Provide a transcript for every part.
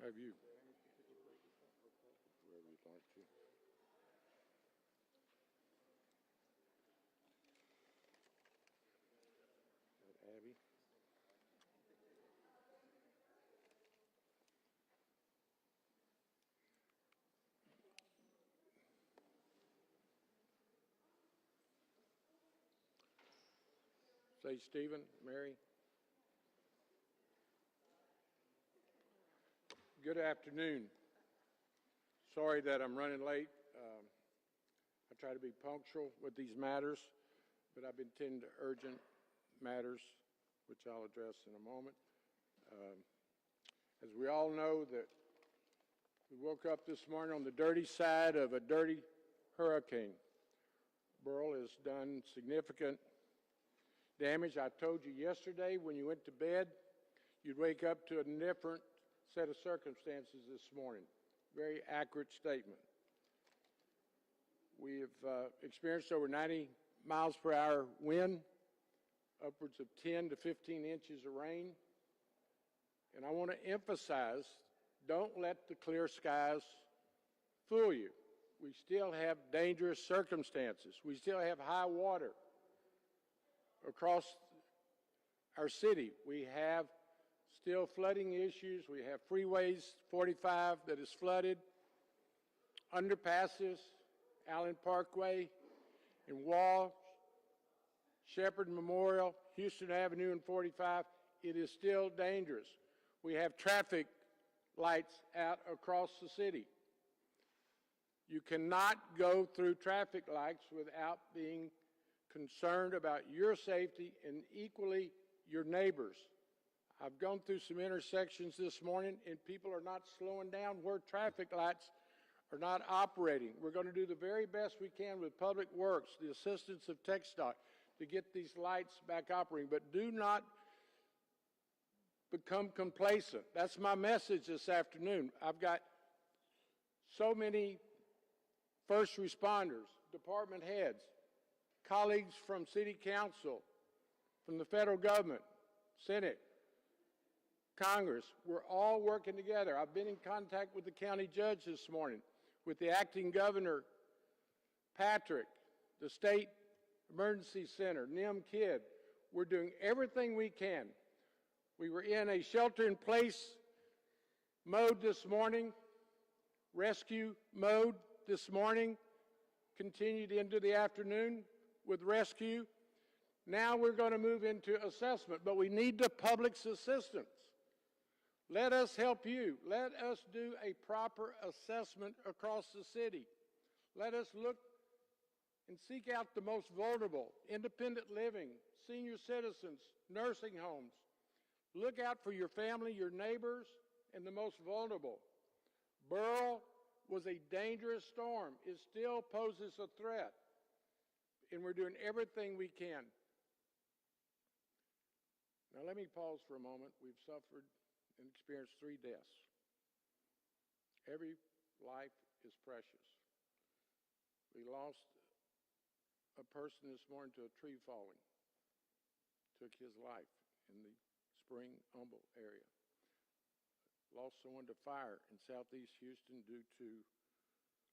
have you. Wherever you'd like to. Abby. Say Stephen, Mary. Good afternoon. Sorry that I'm running late. I try to be punctual with these matters, but I've been tending to urgent matters, which I'll address in a moment. As we all know, that we woke up this morning on the dirty side of a dirty hurricane. Beryl has done significant damage. I told you yesterday when you went to bed, you'd wake up to a different set of circumstances this morning. Very accurate statement. We have experienced over 90 miles per hour wind, upwards of 10 to 15 inches of rain. And I want to emphasize, don't let the clear skies fool you. We still have dangerous circumstances. We still have high water across our city. We have still flooding issues. We have freeways 45 that is flooded, underpasses, Allen Parkway and Wall, Shepherd Memorial, Houston Avenue and 45. It is still dangerous. We have traffic lights out across the city. You cannot go through traffic lights without being concerned about your safety and equally your neighbors. I've gone through some intersections this morning and people are not slowing down where traffic lights are not operating. We're going to do the very best we can with Public Works, the assistance of TxDOT, to get these lights back operating. But do not become complacent. That's my message this afternoon. I've got so many first responders, department heads, colleagues from City Council, from the federal government, Senate, Congress. We're all working together. I've been in contact with the county judge this morning, with the acting governor, Patrick, the state emergency center, NIM Kidd. We're doing everything we can. We were in a shelter-in-place mode this morning, rescue mode this morning, continued into the afternoon with rescue. Now we're going to move into assessment, but we need the public's assistance. Let us help you. Let us do a proper assessment across the city. Let us look and seek out the most vulnerable, independent living, senior citizens, nursing homes. Look out for your family, your neighbors, and the most vulnerable. Beryl was a dangerous storm. It still poses a threat, and we're doing everything we can. Now let me pause for a moment. We've suffered and experienced 3 deaths. Every life is precious. We lost a person this morning to a tree falling. Took his life in the Spring Humble area. Lost someone to fire in southeast Houston due to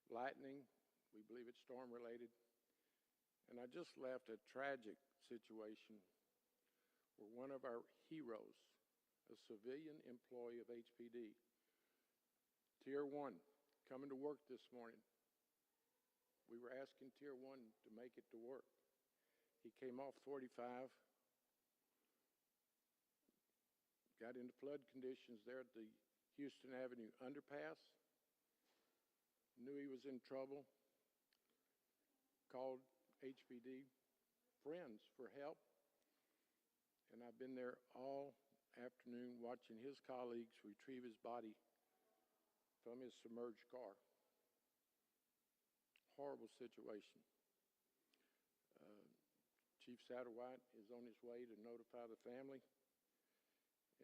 lightning. We believe it's storm related. And I just left a tragic situation where one of our heroes, a civilian employee of HPD, Tier 1, coming to work this morning. We were asking Tier 1 to make it to work. He came off 45, got into flood conditions there at the Houston Avenue underpass, knew he was in trouble, called HPD friends for help, and I've been there all afternoon watching his colleagues retrieve his body from his submerged car. Horrible situation. Chief Satterwhite is on his way to notify the family,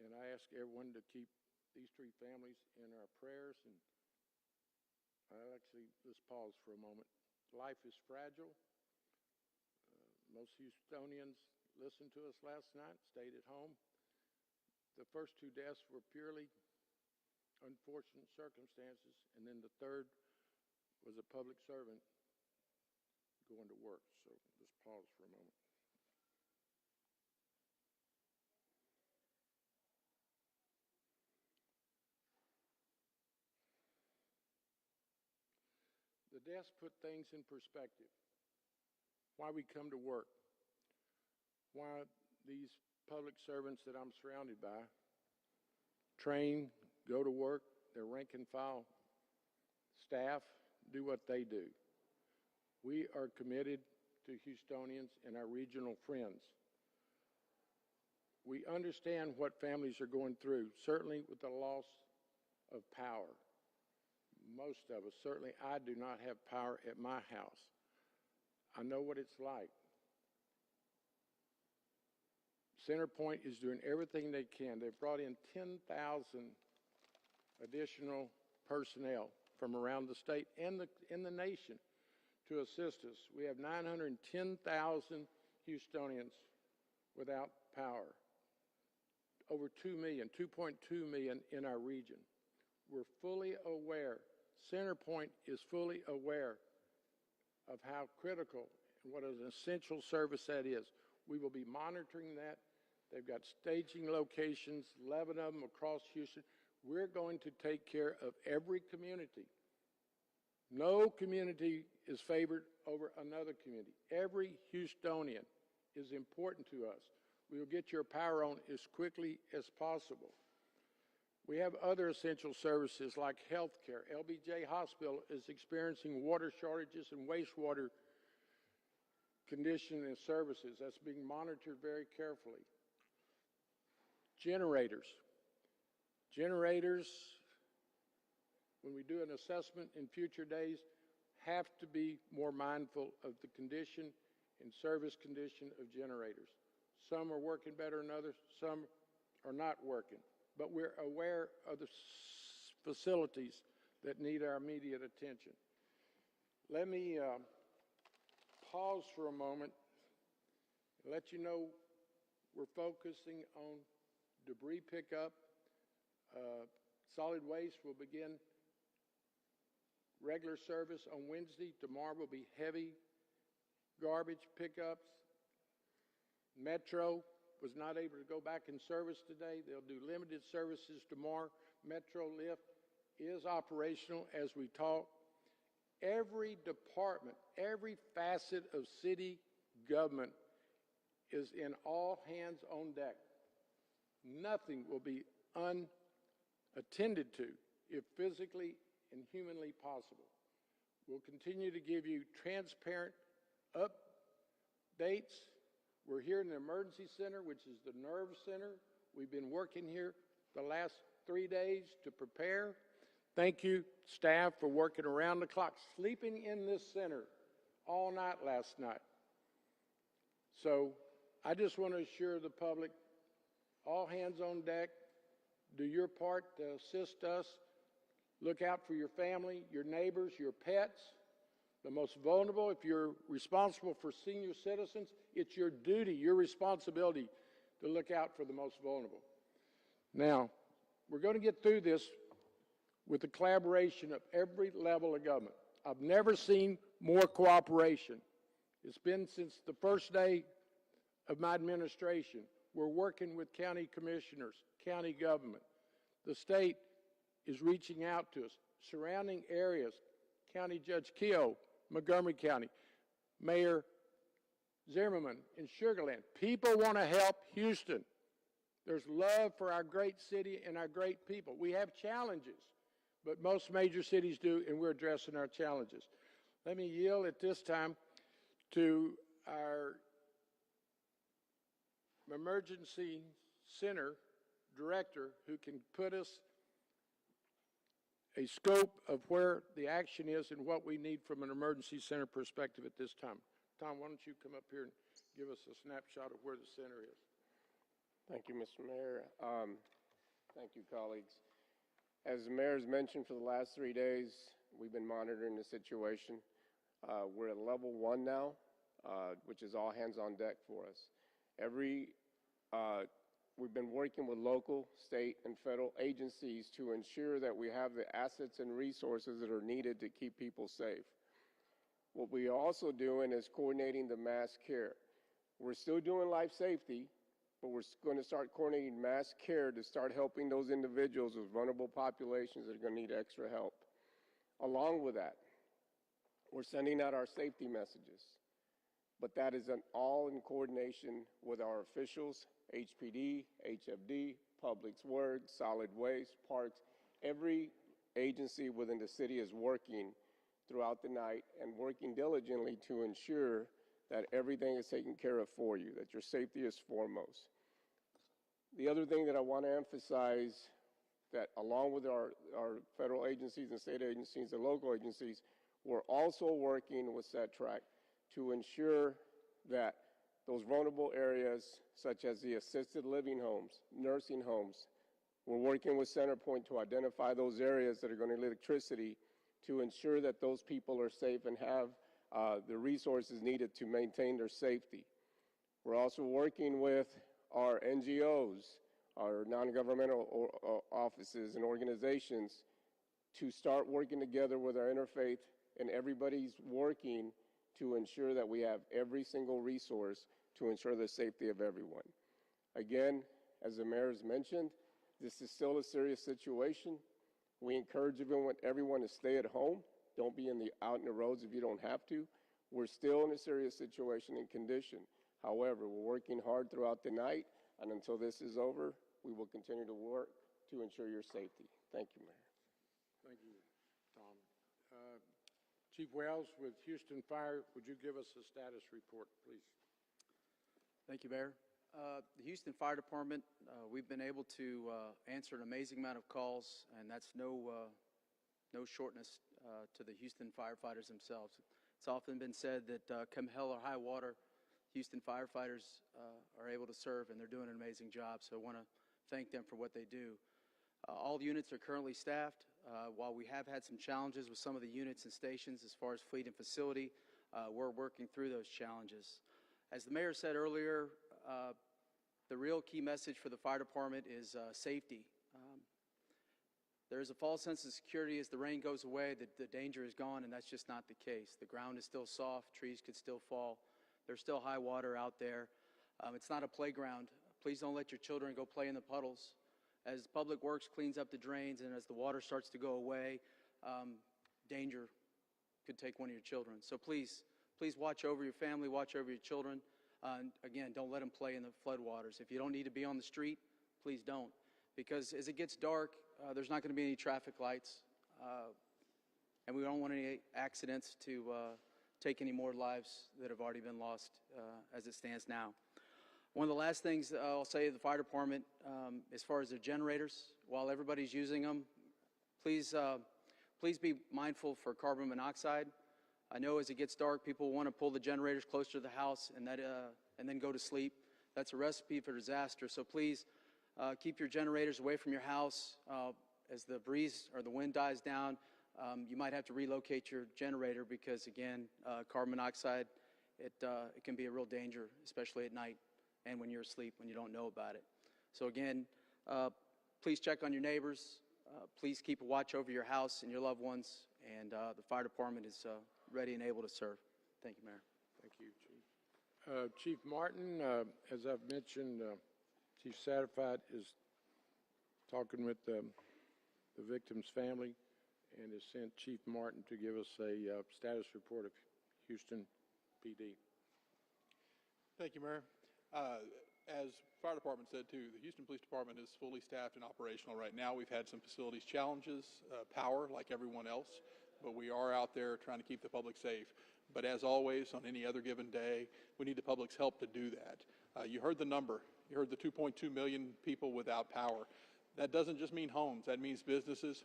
and I ask everyone to keep these 3 families in our prayers. And let's pause for a moment. Life is fragile. Most Houstonians listened to us last night, stayed at home. The first 2 deaths were purely unfortunate circumstances. And then the third was a public servant going to work. So let's pause for a moment. The deaths put things in perspective. Why we come to work. Why these public servants that I'm surrounded by train, go to work, their rank and file staff do what they do. We are committed to Houstonians and our regional friends. We understand what families are going through, certainly with the loss of power. Most of us, certainly I do not have power at my house. I know what it's like. Centerpoint is doing everything they can. They've brought in 10,000 additional personnel from around the state and in the nation to assist us. We have 910,000 Houstonians without power. Over 2 million, 2.2 million in our region. We're fully aware, Centerpoint is fully aware of how critical and what an essential service that is. We will be monitoring that. They've got staging locations, 11 of them across Houston. We're going to take care of every community. No community is favored over another community. Every Houstonian is important to us. We will get your power on as quickly as possible. We have other essential services like health care. LBJ Hospital is experiencing water shortages and wastewater condition and services. That's being monitored very carefully. Generators. Generators, when we do an assessment in future days, have to be more mindful of the condition and service condition of generators. Some are working better than others, some are not working. But we're aware of the facilities that need our immediate attention. Let me pause for a moment and let you know we're focusing on debris pickup. Solid waste will begin regular service on Wednesday. Tomorrow will be heavy garbage pickups. Metro was not able to go back in service today. They'll do limited services tomorrow. Metro Lift is operational as we talk. Every department, every facet of city government is in all hands on deck. Nothing will be unattended to if physically and humanly possible. We'll continue to give you transparent updates. We're here in the emergency center, which is the nerve center. We've been working here the last 3 days to prepare. Thank you, staff, for working around the clock, sleeping in this center all night last night. So I just want to assure the public, all hands on deck, do your part to assist us. Look out for your family, your neighbors, your pets, the most vulnerable. If you're responsible for senior citizens, it's your duty, your responsibility to look out for the most vulnerable. Now, we're going to get through this with the collaboration of every level of government. I've never seen more cooperation. It's been since the first day of my administration. We're working with county commissioners, county government. The state is reaching out to us. Surrounding areas, County Judge Keogh, Montgomery County, Mayor Zimmerman in Sugar Land. People want to help Houston. There's love for our great city and our great people. We have challenges, but most major cities do, and we're addressing our challenges. Let me yield at this time to our emergency center director, who can put us a scope of where the action is and what we need from an emergency center perspective at this time. Tom, why don't you come up here and give us a snapshot of where the center is. Thank you, Mr. Mayor. Thank you, colleagues. As the mayor has mentioned, for the last 3 days, we've been monitoring the situation. We're at level 1 now, which is all hands on deck for us. Every We've been working with local, state, and federal agencies to ensure that we have the assets and resources that are needed to keep people safe. What we're also doing is coordinating the mass care. We're still doing life safety, but we're going to start coordinating mass care to start helping those individuals with vulnerable populations that are going to need extra help. Along with that, we're sending out our safety messages, but that is all in coordination with our officials, HPD, HFD, Public Works, Solid Waste, Parks. Every agency within the city is working throughout the night and working diligently to ensure that everything is taken care of for you, that your safety is foremost. The other thing that I want to emphasize, that along with our federal agencies and state agencies and local agencies, we're also working with SETRAC to ensure that those vulnerable areas, such as the assisted living homes, nursing homes, we're working with CenterPoint to identify those areas that are going to need electricity to ensure that those people are safe and have the resources needed to maintain their safety. We're also working with our NGOs, our non-governmental offices and organizations to start working together with our interfaith, and everybody's working to ensure that we have every single resource to ensure the safety of everyone. Again, as the mayor has mentioned, this is still a serious situation. We encourage everyone to stay at home. Don't be out in the roads if you don't have to. We're still in a serious situation and condition. However, we're working hard throughout the night, and until this is over, we will continue to work to ensure your safety. Thank you, Mayor. Thank you, Tom. Chief Wells with Houston Fire, would you give us a status report, please? Thank you, Mayor. The Houston Fire Department, we've been able to answer an amazing amount of calls, and that's no shortness to the Houston firefighters themselves. It's often been said that come hell or high water, Houston firefighters are able to serve, and they're doing an amazing job, so I want to thank them for what they do. All units are currently staffed. While we have had some challenges with some of the units and stations as far as fleet and facility, we're working through those challenges. As the mayor said earlier, the real key message for the fire department is safety. There is a false sense of security as the rain goes away, that the danger is gone, and that's just not the case. The ground is still soft, trees could still fall, there's still high water out there. It's not a playground. Please don't let your children go play in the puddles. As Public Works cleans up the drains and as the water starts to go away, danger could take one of your children. So please watch over your family, watch over your children. Again, don't let them play in the floodwaters. If you don't need to be on the street, please don't. Because as it gets dark, there's not going to be any traffic lights. And we don't want any accidents to take any more lives that have already been lost as it stands now. One of the last things I'll say to the fire department, as far as their generators, while everybody's using them, please be mindful for carbon monoxide. I know as it gets dark, people want to pull the generators closer to the house and then go to sleep. That's a recipe for disaster. So please keep your generators away from your house. As the breeze or the wind dies down, you might have to relocate your generator because, again, carbon monoxide, it can be a real danger, especially at night and when you're asleep, when you don't know about it. So again, please check on your neighbors. Please keep a watch over your house and your loved ones. And the fire department is ready and able to serve. Thank you, Mayor. Thank you, Chief. Chief Martin, as I've mentioned, Chief Satterfield is talking with the victim's family and has sent Chief Martin to give us a status report of Houston PD. Thank you, Mayor. As fire department said too, the Houston Police Department is fully staffed and operational right now. We've had some facilities challenges, power like everyone else, but we are out there trying to keep the public safe. But as always, on any other given day, we need the public's help to do that. You heard the number. You heard the 2.2 million people without power. That doesn't just mean homes. That means businesses,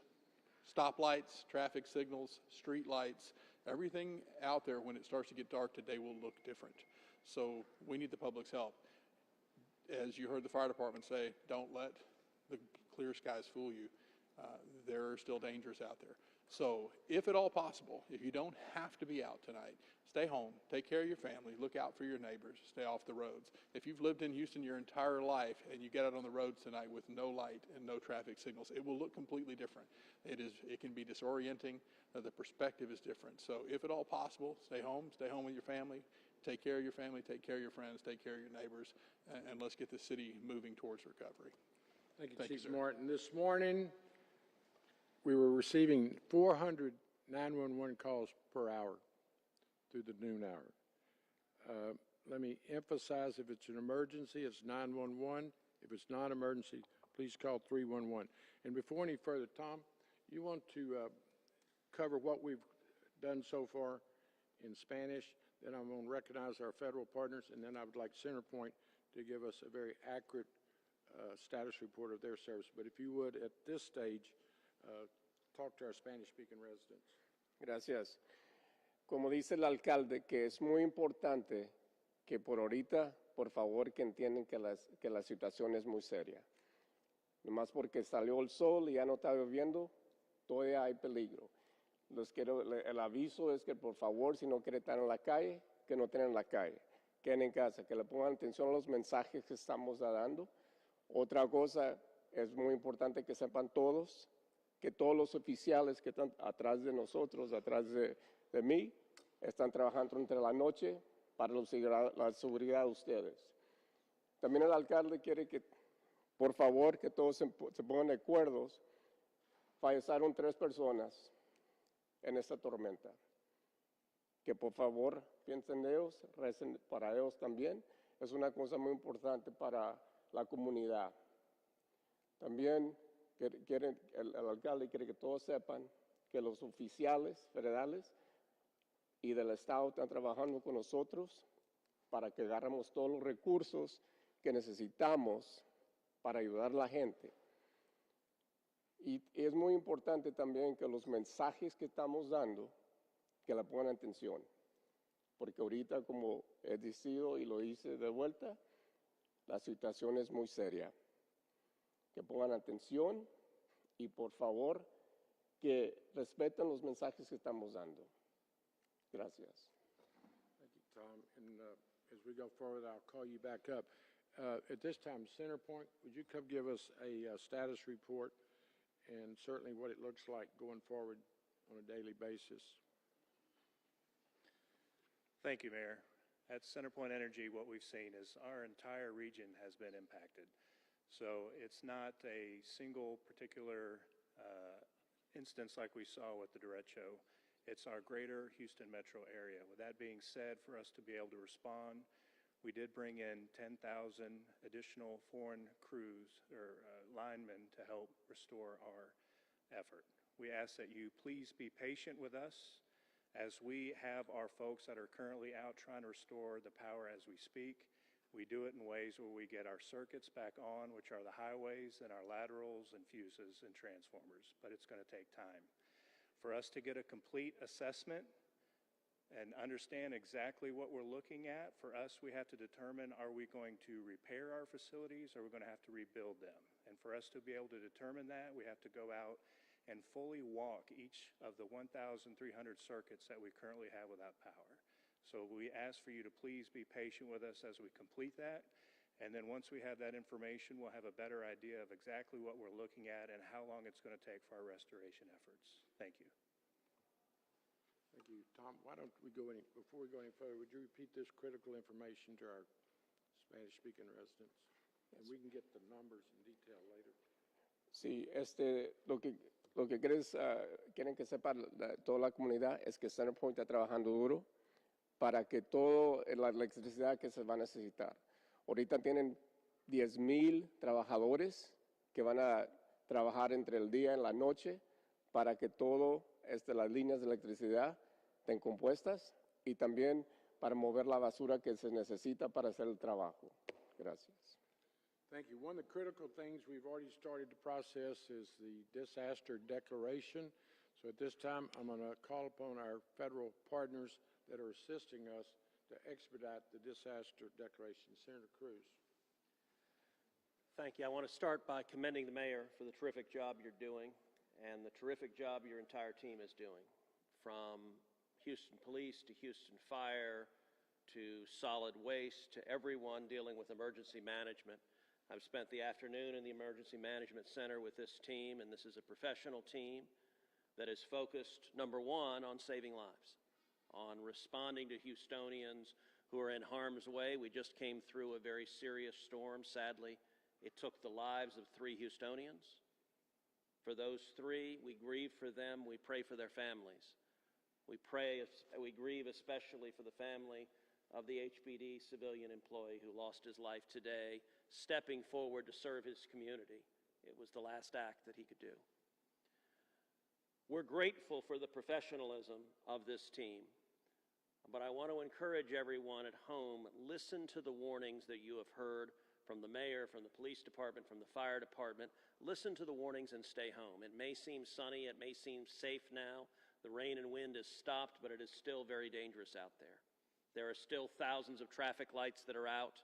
stoplights, traffic signals, street lights. Everything out there when it starts to get dark today will look different. So we need the public's help. As you heard the fire department say, don't let the clear skies fool you. There are still dangers out there. So if at all possible, if you don't have to be out tonight, stay home, take care of your family, look out for your neighbors, stay off the roads. If you've lived in Houston your entire life and you get out on the roads tonight with no light and no traffic signals, it will look completely different. It can be disorienting. The perspective is different. So if at all possible, stay home with your family, take care of your family, take care of your friends, take care of your neighbors, and let's get the city moving towards recovery. Thank you, Thank you, Chief sir. Martin. This morning, we were receiving 400 911 calls per hour through the noon hour. Let me emphasize, if it's an emergency, it's 911. If it's not emergency, please call 311. And before any further, Tom, you want to cover what we've done so far in Spanish? Then I'm going to recognize our federal partners, and then I would like Centerpoint to give us a very accurate status report of their service. But if you would, at this stage, talk to our Spanish-speaking residents. Gracias. Como dice el alcalde, que es muy importante que por ahorita, por favor, que entiendan que la situación es muy seria. Nomás porque salió el sol y ya no está lloviendo, todavía hay peligro. El aviso es que por favor, si no quieren estar en la calle, que no estén en la calle, queden en casa, que le pongan atención a los mensajes que estamos dando. Otra cosa, es muy importante que sepan todos, que todos los oficiales que están atrás de nosotros, atrás de mí, están trabajando entre la noche para la seguridad de ustedes. También el alcalde quiere que, por favor, que todos se pongan de acuerdo. Fallecieron 3 personas en esta tormenta. Que por favor piensen en ellos, recen para ellos también. Es una cosa muy importante para la comunidad. También el alcalde quiere que todos sepan que los oficiales federales y del Estado están trabajando con nosotros para que agarremos todos los recursos que necesitamos para ayudar a la gente. Y es muy importante también que los mensajes que estamos dando, que le pongan atención. Porque ahorita, como he dicho y lo hice de vuelta, la situación es muy seria. Que pongan atención y por favor que respeten los mensajes que estamos dando. Gracias. Thank you, Tom. And as we go forward, I'll call you back up. At this time, Centerpoint, would you come give us a status report and certainly what it looks like going forward on a daily basis? Thank you, Mayor. At Centerpoint Energy, what we've seen is our entire region has been impacted. So it's not a single particular instance like we saw with the derecho. It's our greater Houston metro area. With that being said, for us to be able to respond, we did bring in 10,000 additional foreign crews or linemen to help restore our effort. We ask that you please be patient with us as we have our folks that are currently out trying to restore the power as we speak. We do it in ways where we get our circuits back on, which are the highways and our laterals and fuses and transformers, but it's going to take time. For us to get a complete assessment and understand exactly what we're looking at, for us, we have to determine, are we going to repair our facilities or are we going to have to rebuild them? And for us to be able to determine that, we have to go out and fully walk each of the 1,300 circuits that we currently have without power. So we ask for you to please be patient with us as we complete that. And then once we have that information, we'll have a better idea of exactly what we're looking at and how long it's going to take for our restoration efforts. Thank you. Thank you, Tom. Why don't we before we go any further, would you repeat this critical information to our Spanish-speaking residents? And we can get the numbers in detail later. Sí, lo que quieren que sepa toda la comunidad es que Centerpoint está trabajando duro para que toda la electricidad que se va a necesitar. Ahorita tienen 10,000 trabajadores que van a trabajar entre el día y la noche para que todas las líneas de electricidad estén compuestas y también para mover la basura que se necesita para hacer el trabajo. Gracias. Thank you. One of the critical things we've already started the process is the disaster declaration. So at this time, I'm going to call upon our federal partners that are assisting us to expedite the disaster declaration. Senator Cruz. Thank you. I want to start by commending the mayor for the terrific job you're doing and the terrific job your entire team is doing, from Houston Police to Houston Fire to solid waste to everyone dealing with emergency management. I've spent the afternoon in the Emergency Management Center with this team, and this is a professional team that is focused, number one, on saving lives, on responding to Houstonians who are in harm's way. We just came through a very serious storm. Sadly, it took the lives of 3 Houstonians. For those 3, we grieve for them. We pray for their families. We grieve especially for the family of the HPD civilian employee who lost his life today, stepping forward to serve his community. It was the last act that he could do. We're grateful for the professionalism of this team, but I want to encourage everyone at home, listen to the warnings that you have heard from the mayor, from the police department, from the fire department. Listen to the warnings and stay home. It may seem sunny, it may seem safe now. The rain and wind has stopped, but it is still very dangerous out there. There are still thousands of traffic lights that are out.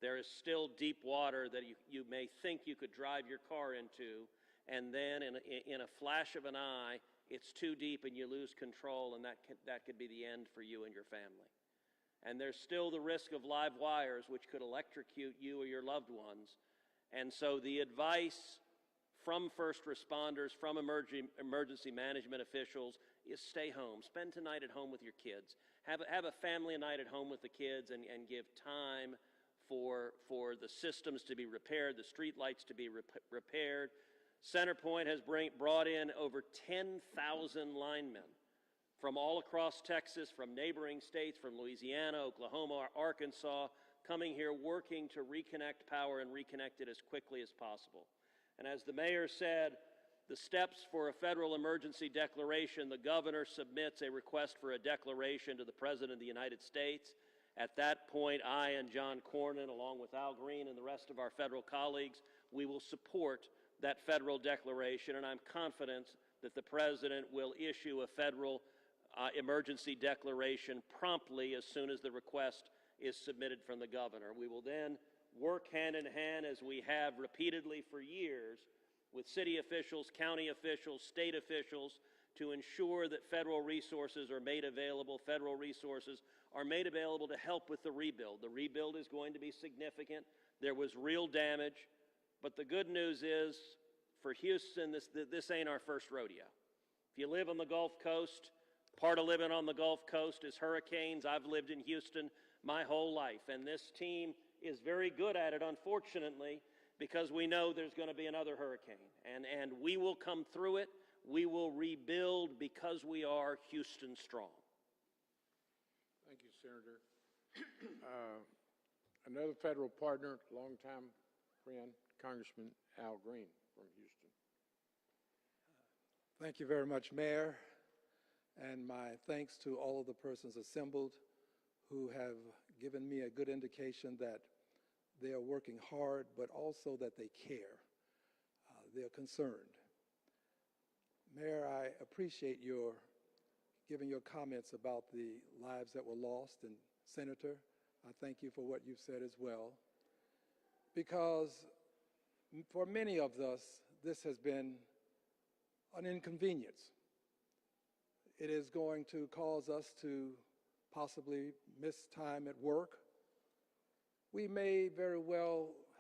There is still deep water that you may think you could drive your car into, and then in a flash of an eye, it's too deep and you lose control, and that could be the end for you and your family. And there's still the risk of live wires, which could electrocute you or your loved ones. And so the advice from first responders, from emergency management officials, is stay home. Spend tonight at home with your kids. Have a family night at home with the kids, and give time for the systems to be repaired, the street lights to be repaired. CenterPoint has brought in over 10,000 linemen from all across Texas, from neighboring states, from Louisiana, Oklahoma, Arkansas, coming here working to reconnect power and reconnect it as quickly as possible. And as the mayor said, the steps for a federal emergency declaration, the governor submits a request for a declaration to the President of the United States. At that point, I and John Cornyn, along with Al Green and the rest of our federal colleagues, we will support that federal declaration, and I'm confident that the President will issue a federal emergency declaration promptly as soon as the request is submitted from the governor. We will then work hand in hand, as we have repeatedly for years, with city officials, county officials, state officials, to ensure that federal resources are made available. Federal resources are made available to help with the rebuild. The rebuild is going to be significant. There was real damage. But the good news is, for Houston, this ain't our first rodeo. If you live on the Gulf Coast, part of living on the Gulf Coast is hurricanes. I've lived in Houston my whole life, and this team is very good at it, unfortunately, because we know there's going to be another hurricane. And we will come through it. We will rebuild because we are Houston strong. Thank you, Senator. Another federal partner, longtime friend, Congressman Al Green from Houston. Thank you very much, Mayor, and my thanks to all of the persons assembled who have given me a good indication that they are working hard, but also that they care. They're concerned. Mayor, I appreciate your giving your comments about the lives that were lost, and Senator, I thank you for what you've said as well, because for many of us, this has been an inconvenience. It is going to cause us to possibly miss time at work. We may very well